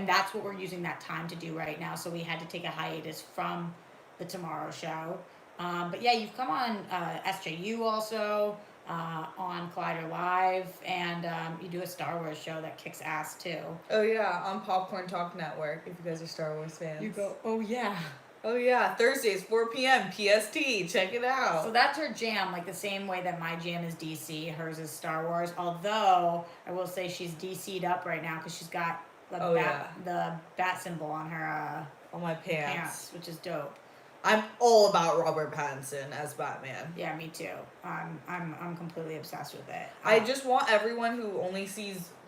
that's what we're using that time to do right now. So we had to take a hiatus from the Tomorrow Show. But yeah, you've come on SJU also, on Collider Live, and you do a Star Wars show that kicks ass too. Oh yeah, on Popcorn Talk Network. If you guys are Star Wars fans, You go, oh yeah. Oh yeah, Thursdays 4 p.m. PST. Check it out. So that's her jam, like the same way that my jam is DC, hers is Star Wars. Although I will say she's DC'd up right now because she's got the bat symbol on her on my pants, which is dope. I'm all about Robert Pattinson as Batman. Yeah, me too. I'm completely obsessed with it. I just want everyone who only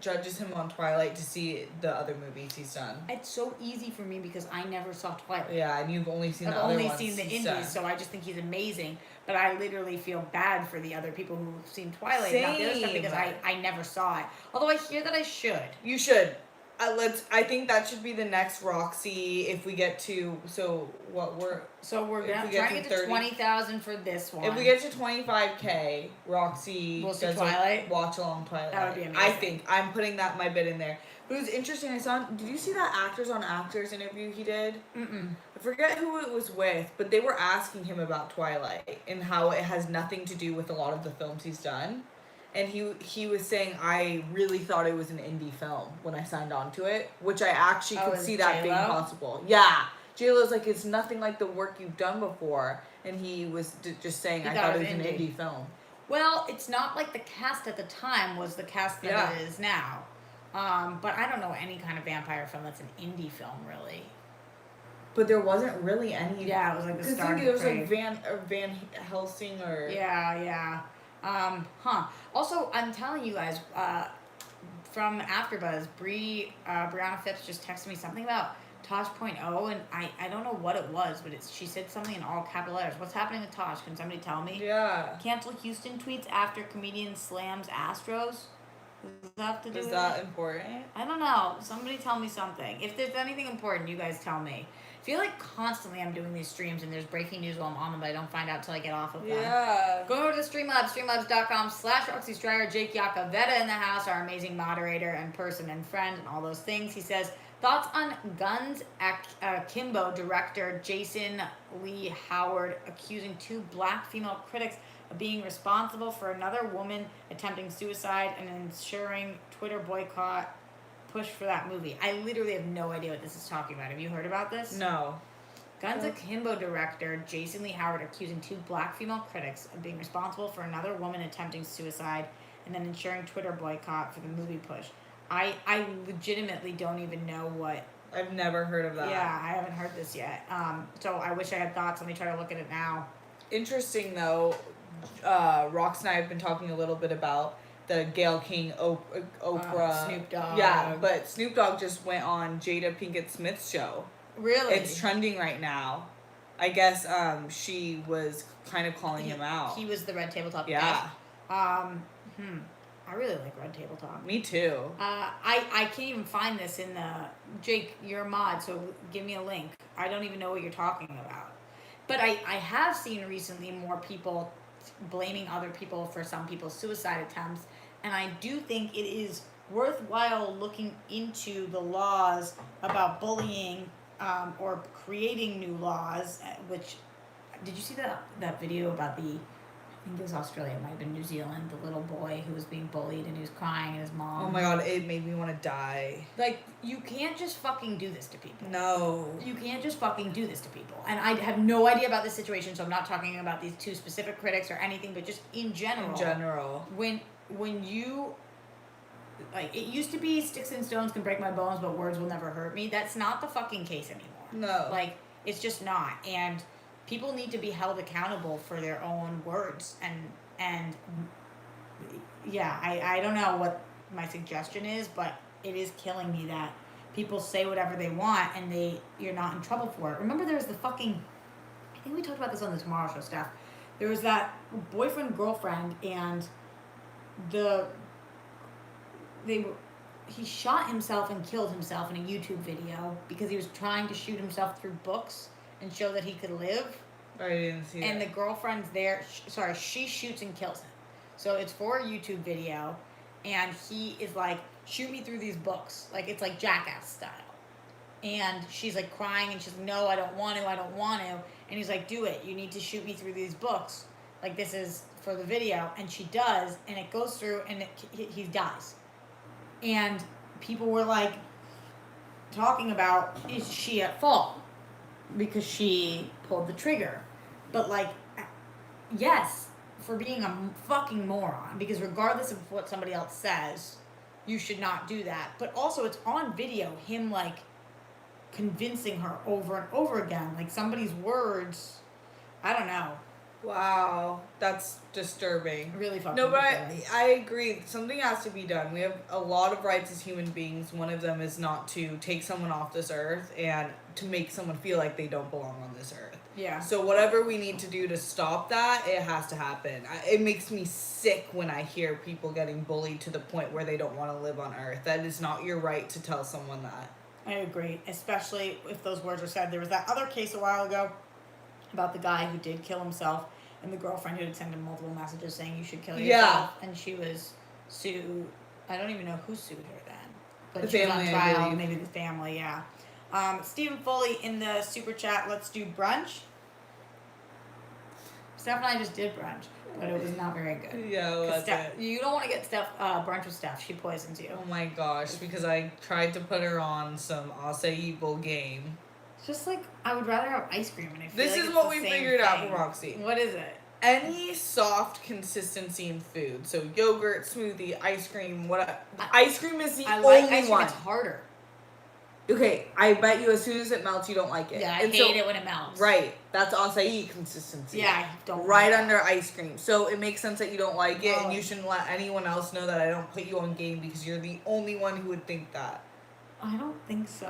judges him on Twilight to see the other movies he's done. It's so easy for me because I never saw Twilight. Yeah, and you've only seen the other ones. I've only seen the indies, so I just think he's amazing. But I literally feel bad for the other people who've seen Twilight Same. and not the other stuff because I never saw it. Although I hear that I should. You should. I think that should be the next Roxy if we get to we're trying to get to 20,000 for this one. If we get to 25K, Roxy we'll does Twilight. Watch along Twilight. That would be amazing. I think I'm putting my bid in there. But it was interesting. Did you see that Actors on Actors interview he did? I forget who it was with, but they were asking him about Twilight and how it has nothing to do with a lot of the films he's done. and he was saying, I really thought it was an indie film when I signed on to it, which I actually could see that being possible. Yeah. J-Lo's like, it's nothing like the work you've done before. And he was just saying, I thought it was an indie film. Well, it's not like the cast at the time was the cast that it is now. But I don't know any kind of vampire film that's an indie film, really. But there wasn't really any. Yeah, it was like the Star. It was like Van Helsing or. Yeah. Also, I'm telling you guys, from AfterBuzz, Brianna Phipps just texted me something about Tosh.0, and I don't know what it was, but she said something in all capital letters. What's happening with Tosh? Can somebody tell me? Yeah. Cancel Houston tweets after comedian slams Astros. Does that have to do with that important? I don't know. Somebody tell me something. If there's anything important, you guys tell me. I feel like constantly I'm doing these streams and there's breaking news while I'm on them, but I don't find out till I get off of them. Yeah. Go over to Streamlabs, streamlabs.com/Roxy Striar. Jake Yakavetta in the house, our amazing moderator and person and friend and all those things. He says, thoughts on Guns Akimbo director Jason Lee Howard accusing 2 black female critics of being responsible for another woman attempting suicide and ensuring Twitter boycott push for that movie. I literally have no idea what this is talking about. Have you heard about this? No. Guns Akimbo director Jason Lee Howard accusing 2 black female critics of being responsible for another woman attempting suicide and then ensuring Twitter boycott for the movie push. I legitimately don't even know what. I've never heard of that. Yeah, I haven't heard this yet. So I wish I had thoughts. Let me try to look at it now. Interesting though, Rox and I have been talking a little bit about the Gayle King Oprah. Snoop Dogg. Yeah, but Snoop Dogg just went on Jada Pinkett Smith's show. Really? It's trending right now. I guess she was kind of calling him out. He was the Red Table Talk. Yeah. I really like Red Table Talk. Me too. I can't even find this in the... Jake, you're a mod, so give me a link. I don't even know what you're talking about. But I have seen recently more people blaming other people for some people's suicide attempts, and I do think it is worthwhile looking into the laws about bullying or creating new laws, which... Did you see that video about the... I think it was Australia, it might have been New Zealand, the little boy who was being bullied and he was crying and his mom... Oh my god, it made me want to die. Like, you can't just fucking do this to people. No. You can't just fucking do this to people. And I have no idea about this situation, so I'm not talking about these 2 specific critics or anything, but just in general. In general. When you... Like, it used to be sticks and stones can break my bones, but words will never hurt me. That's not the fucking case anymore. No. Like, it's just not. And... people need to be held accountable for their own words, and yeah, I don't know what my suggestion is, but it is killing me that people say whatever they want and you're not in trouble for it. Remember there was the fucking, I think we talked about this on the Tomorrow Show, Steph. There was that boyfriend girlfriend and he shot himself and killed himself in a YouTube video because he was trying to shoot himself through books and show that he could live. I didn't see that. And the girlfriend's there. She shoots and kills him. So it's for a YouTube video. And he is like, shoot me through these books. Like, it's like Jackass style. And she's like crying and she's like, no, I don't want to. And he's like, do it. You need to shoot me through these books. Like, this is for the video. And she does. And it goes through and he dies. And people were like talking about, is she at fault? Because she pulled the trigger. But, like, yes, for being a fucking moron. Because regardless of what somebody else says, you should not do that. But also, it's on video, him, like, convincing her over and over again. Like, somebody's words, I don't know. Wow, that's disturbing. Really fucking No, but disturbing. I agree. Something has to be done. We have a lot of rights as human beings. One of them is not to take someone off this earth and to make someone feel like they don't belong on this earth. Yeah. So whatever we need to do to stop that, it has to happen. It makes me sick when I hear people getting bullied to the point where they don't want to live on earth. That is not your right to tell someone that. I agree, especially if those words are said. There was that other case a while ago about the guy who did kill himself and the girlfriend who had sent him multiple messages saying you should kill yourself. Yeah. And she was sued. I don't even know who sued her then. But she was on trial, maybe the family, yeah. Stephen Foley in the super chat, let's do brunch. Steph and I just did brunch, but it was not very good. Yeah, 'Cause that's Steph, it. you don't want to get Steph brunch with Steph. She poisons you. Oh my gosh, because I tried to put her on some acai bowl game. It's just like, I would rather have ice cream. And I feel This like is it's what the we same figured out thing. for Roxy. What is it? Any soft consistency in food, so yogurt, smoothie, ice cream, ice cream is the I only like ice cream. one. It's harder. Okay, I bet you as soon as it melts, you don't like it. Yeah, I And hate it when it melts. Right, that's acai consistency. Yeah, I don't. Right like under ice cream, so it makes sense that you don't like it, No. and you shouldn't let anyone else know that I don't put you on game because you're the only one who would think that. I don't think so.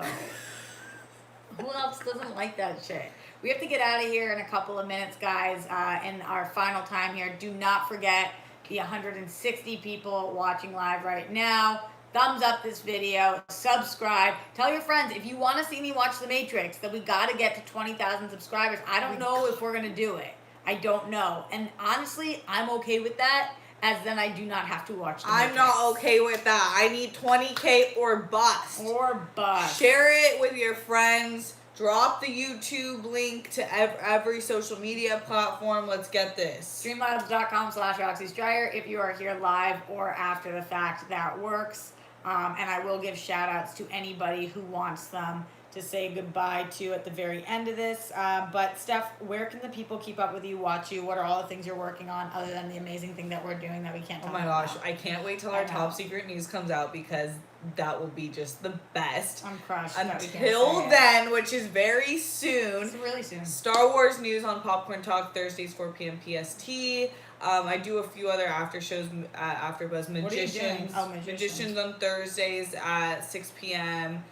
Who else doesn't like that shit? We have to get out of here in a couple of minutes, guys. In our final time here, do not forget the 160 people watching live right now. Thumbs up this video, subscribe, tell your friends if you want to see me watch The Matrix, that we got to get to 20,000 subscribers. I don't know if we're going to do it. I don't know. And honestly, I'm okay with that, as then I do not have to watch The Matrix. I'm not okay with that. I need 20K or bust. Or bust. Share it with your friends. Drop the YouTube link to every social media platform. Let's get this. Streamlabs.com/Roxy Striar if you are here live or after the fact, that works. And I will give shout outs to anybody who wants them to say goodbye to at the very end of this. But Steph, where can the people keep up with you, watch you? What are all the things you're working on other than the amazing thing that we're doing that we can't talk Oh my about? gosh, I can't wait till our top secret news comes out because that will be just the best. I'm crushed. that we can't Until say it. then, which is very soon. It's really soon. Star Wars news on Popcorn Talk Thursdays 4 p.m. PST. I do a few other after shows at AfterBuzz. What are you doing? Magicians. Oh, Magicians. On Thursdays at 6 p.m.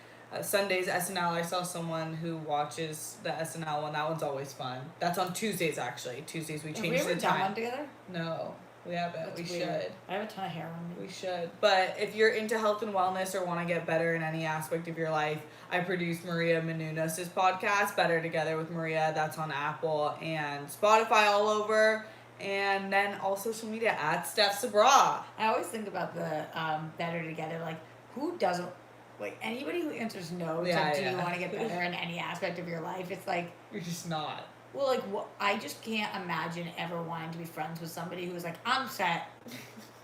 Sundays SNL. I saw someone who watches the SNL one. That one's always fun. That's on Tuesdays actually. Tuesdays we Have change we ever the done time. one together? No, we haven't. That's we weird. should. I have a ton of hair on me. We should. But if you're into health and wellness or want to get better in any aspect of your life, I produce Maria Menounos' podcast, Better Together with Maria. That's on Apple and Spotify all over. And then all social media at Steph Sabraw. I always think about the Better Together. Like, who doesn't? Like, anybody who answers no to do you want to get better in any aspect of your life? It's like, You're just not. well, like, I just can't imagine ever wanting to be friends with somebody who's like, I'm set.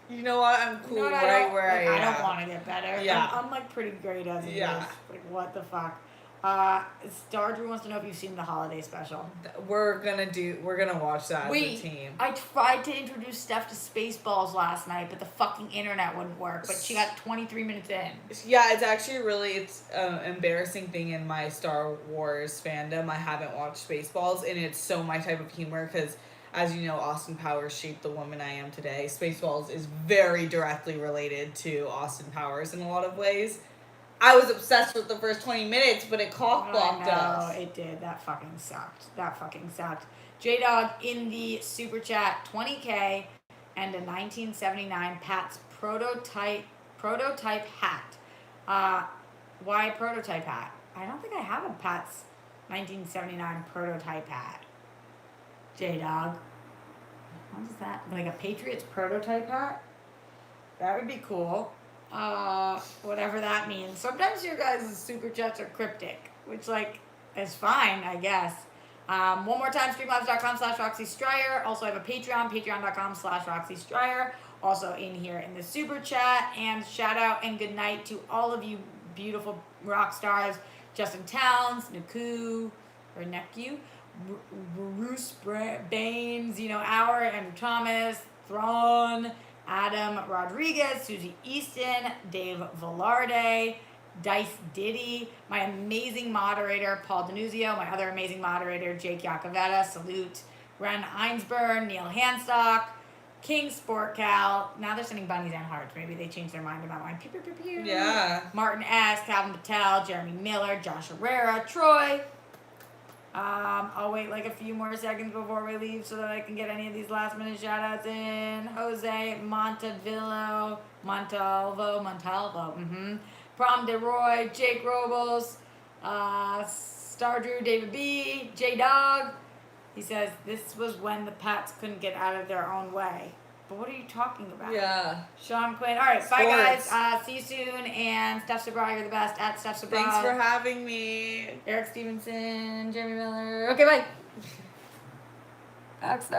You know what? I'm cool No, right where I am. I don't want to get better. Yeah. I'm like pretty great as it is. Yeah. Like, what the fuck? Star Drew wants to know if you've seen the holiday special. We're gonna watch that as a Wait, team. I tried to introduce Steph to Spaceballs last night, but the fucking internet wouldn't work. But she got 23 minutes in. Yeah, it's actually it's an embarrassing thing in my Star Wars fandom. I haven't watched Spaceballs, and it's so my type of humor because, as you know, Austin Powers shaped the woman I am today. Spaceballs is very directly related to Austin Powers in a lot of ways. I was obsessed with the first 20 minutes, but it cock blocked us. No, it did. That fucking sucked. J-Dog in the super chat, 20K and a 1979 Pat's prototype hat. Why prototype hat? I don't think I have a Pat's 1979 prototype hat. J-Dog. What is that? Like a Patriots prototype hat? That would be cool. Whatever that means. Sometimes your guys' super chats are cryptic, which, like, is fine, I guess. One more time, streamlabs.com/Roxy Striar. Also, I have a Patreon, patreon.com/Roxy Striar. Also in here in the super chat. And shout out and good night to all of you beautiful rock stars. Justin Towns, Naku, Bruce Baines, Hour, Andrew Thomas, Thrawn, Adam Rodriguez, Susie Easton, Dave Velarde, Dice Diddy, my amazing moderator, Paul Denuzio, my other amazing moderator, Jake Iacovetta, salute, Ren Einsburn, Neil Handstock, King Sportcal. Now they're sending bunnies and hearts. Maybe they changed their mind about mine. Pew, pew, pew, pew. Yeah. Martin S., Calvin Patel, Jeremy Miller, Josh Herrera, Troy. I'll wait like a few more seconds before we leave so that I can get any of these last minute shout outs in. Jose Montalvo, Prom de Roy, Jake Robles, Star Drew, David B, J Dog. He says this was when the Pats couldn't get out of their own way. But what are you talking about? Yeah. Sean Quinn. All right, Sports. Bye guys. See you soon. And Steph Sabraw, you're the best. At Steph Sabraw. Thanks for having me. Eric Stevenson, Jeremy Miller. Okay, bye. Backstage.